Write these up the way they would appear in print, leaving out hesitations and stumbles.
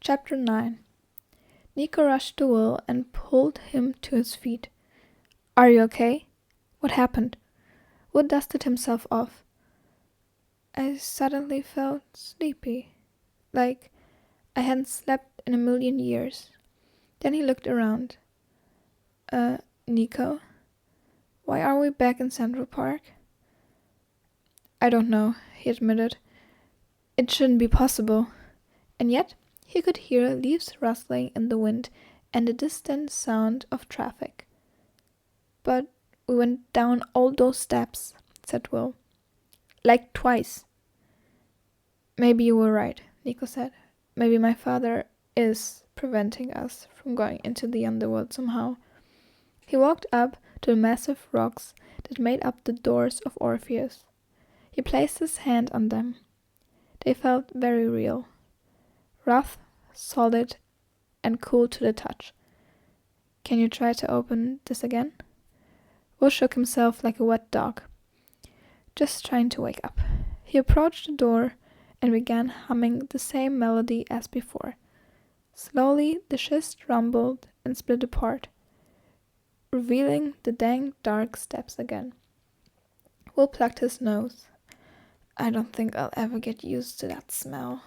Chapter 9. Nico rushed to Will and pulled him to his feet. "Are you okay? What happened?" Will dusted himself off. "I suddenly felt sleepy, like I hadn't slept in a million years." Then he looked around. Nico? Why are we back in Central Park?" "I don't know," he admitted. "It shouldn't be possible." And yet he could hear leaves rustling in the wind and the distant sound of traffic. "But we went down all those steps," said Will. "Like twice." "Maybe you were right," Nico said. "Maybe my father is preventing us from going into the underworld somehow." He walked up to the massive rocks that made up the doors of Orpheus. He placed his hand on them. They felt very real. Rough, solid, and cool to the touch. "Can you try to open this again?" Will shook himself like a wet dog. Just trying to wake up. He approached the door and began humming the same melody as before. Slowly the schist rumbled and split apart, revealing the dank dark steps again. Will plucked his nose. "I don't think I'll ever get used to that smell."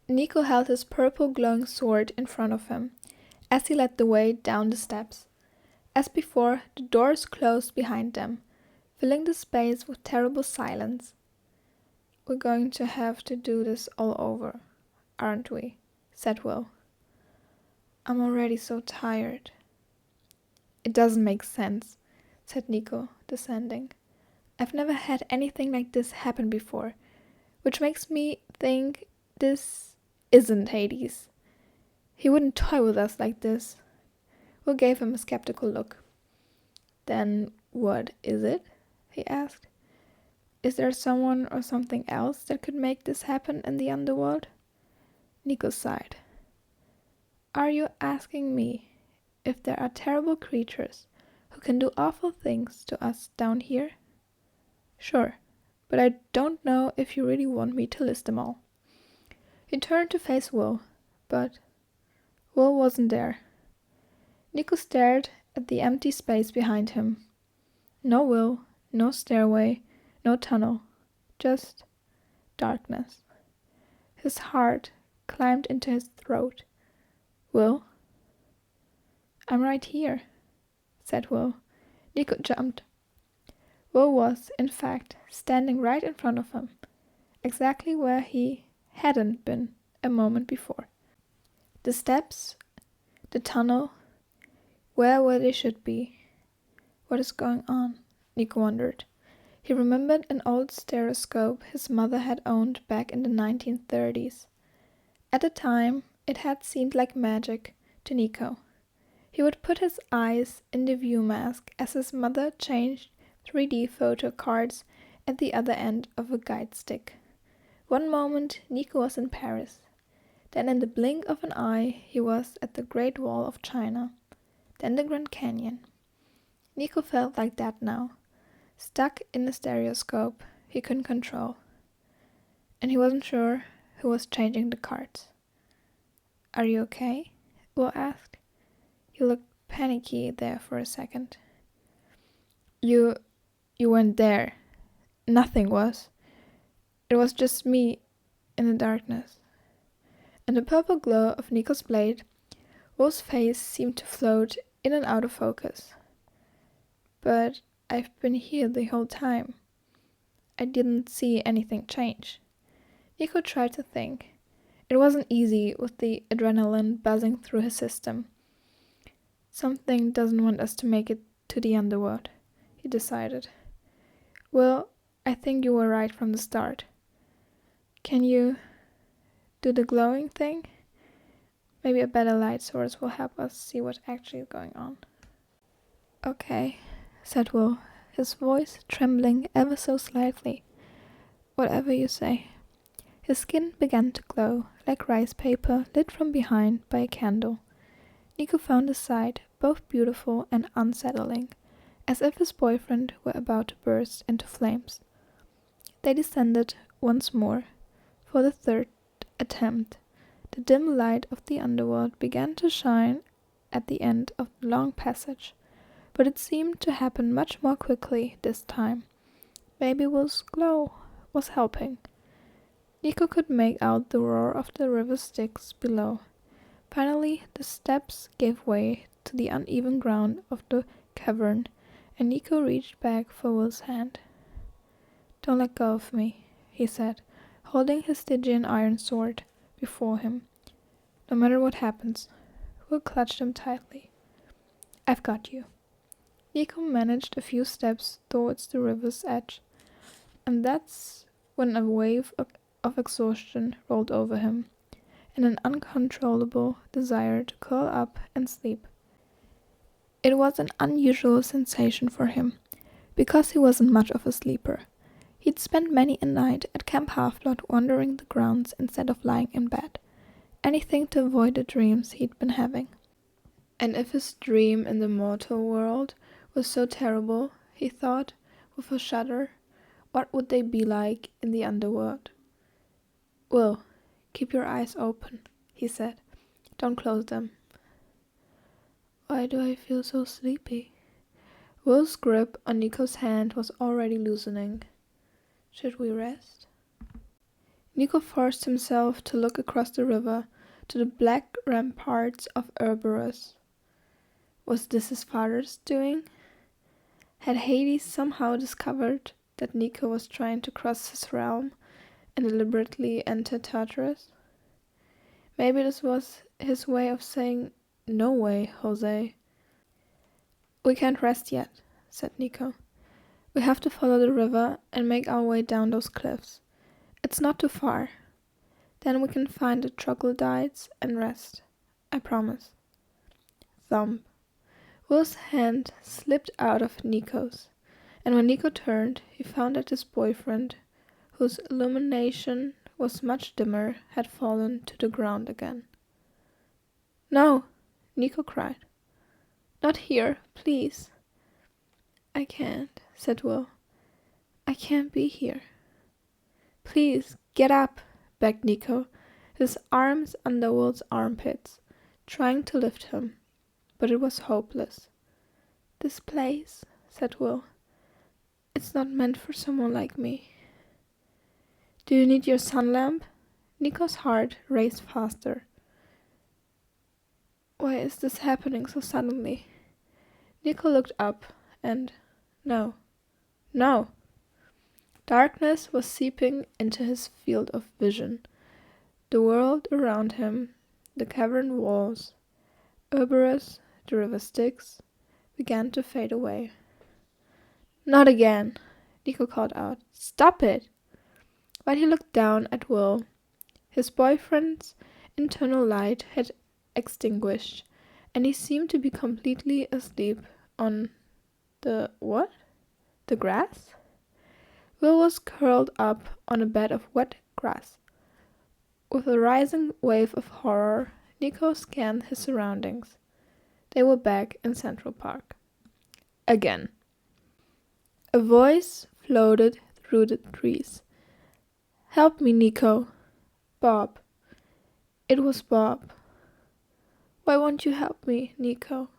Nico held his purple glowing sword in front of him as he led the way down the steps. As before, the doors closed behind them, filling the space with terrible silence. "We're going to have to do this all over, aren't we?" said Will. "I'm already so tired." "It doesn't make sense," said Nico, descending. "I've never had anything like this happen before, which makes me think this isn't Hades. He wouldn't toy with us like this." Will gave him a skeptical look. "Then what is it?" he asked. "Is there someone or something else that could make this happen in the underworld?" Nico sighed. "Are you asking me if there are terrible creatures who can do awful things to us down here?" "Sure, but I don't know if you really want me to list them all." He turned to face Will, but Will wasn't there. Nico stared at the empty space behind him. No Will, no stairway, no tunnel, just darkness. His heart climbed into his throat. "Will?" "I'm right here," said Will. Nico jumped. Will was, in fact, standing right in front of him, exactly where he hadn't been a moment before. The steps, the tunnel, where they should be. What is going on? Nico wondered. He remembered an old stereoscope his mother had owned back in the 1930s. At the time, it had seemed like magic to Nico. He would put his eyes in the view mask as his mother changed 3D photo cards at the other end of a guide stick. One moment Nico was in Paris. Then in the blink of an eye he was at the Great Wall of China. Then the Grand Canyon. Nico felt like that now, stuck in a stereoscope he couldn't control. And he wasn't sure who was changing the cards. "Are you okay?" Will asked. He looked panicky there for a second. You weren't there. Nothing was. It was just me in the darkness." In the purple glow of Nico's blade, Will's face seemed to float in and out of focus. "But I've been here the whole time. I didn't see anything change." Nico tried to think. It wasn't easy with the adrenaline buzzing through his system. "Something doesn't want us to make it to the underworld," he decided. "Well, I think you were right from the start. Can you do the glowing thing? Maybe a better light source will help us see what's actually going on." "Okay," said Will, his voice trembling ever so slightly. "Whatever you say." His skin began to glow, like rice paper lit from behind by a candle. Nico found the sight both beautiful and unsettling, as if his boyfriend were about to burst into flames. They descended once more, for the third attempt, The dim light of the underworld began to shine at the end of the long passage, but it seemed to happen much more quickly this time. Maybe Will's glow was helping. Nico could make out the roar of the river Styx below. Finally, the steps gave way to the uneven ground of the cavern, and Nico reached back for Will's hand. "Don't let go of me," he said, holding his Stygian iron sword before him. "No matter what happens." Will clutched him tightly. "I've got you." Nico managed a few steps towards the river's edge, and that's when a wave of exhaustion rolled over him, and an uncontrollable desire to curl up and sleep. It was an unusual sensation for him, because he wasn't much of a sleeper. He'd spent many a night at Camp Half-Blood wandering the grounds instead of lying in bed, anything to avoid the dreams he'd been having. And if his dream in the mortal world was so terrible, he thought, with a shudder, what would they be like in the underworld? "Will, keep your eyes open," he said. "Don't close them." "Why do I feel so sleepy?" Will's grip on Nico's hand was already loosening. "Should we rest?" Nico forced himself to look across the river to the black ramparts of Cerberus. Was this his father's doing? Had Hades somehow discovered that Nico was trying to cross his realm and deliberately enter Tartarus? Maybe this was his way of saying, "No way, Jose." "We can't rest yet," said Nico. "We have to follow the river and make our way down those cliffs. It's not too far. Then we can find the troglodytes and rest. I promise." Thump. Will's hand slipped out of Nico's, and when Nico turned, he found that his boyfriend, whose illumination was much dimmer, had fallen to the ground again. "No!" Nico cried. "Not here, please." "I can't," said Will. "I can't be here." "Please, get up," begged Nico, his arms under Will's armpits, trying to lift him. But it was hopeless. "This place," said Will, "it's not meant for someone like me." "Do you need your sun lamp?" Nico's heart raced faster. Why is this happening so suddenly? Nico looked up and... No. Darkness was seeping into his field of vision. The world around him, the cavern walls, Cerberus, the river Styx, began to fade away. "Not again!" Nico called out. "Stop it!" But he looked down at Will. His boyfriend's internal light had extinguished, and he seemed to be completely asleep on the what? The grass? Will was curled up on a bed of wet grass. With a rising wave of horror, Nico scanned his surroundings. They were back in Central Park. Again. A voice floated through the trees. "Help me, Nico." "Bob." It was Bob. "Why won't you help me, Nico?"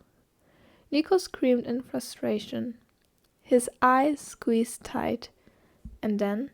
Nico screamed in frustration. His eyes squeezed tight, and then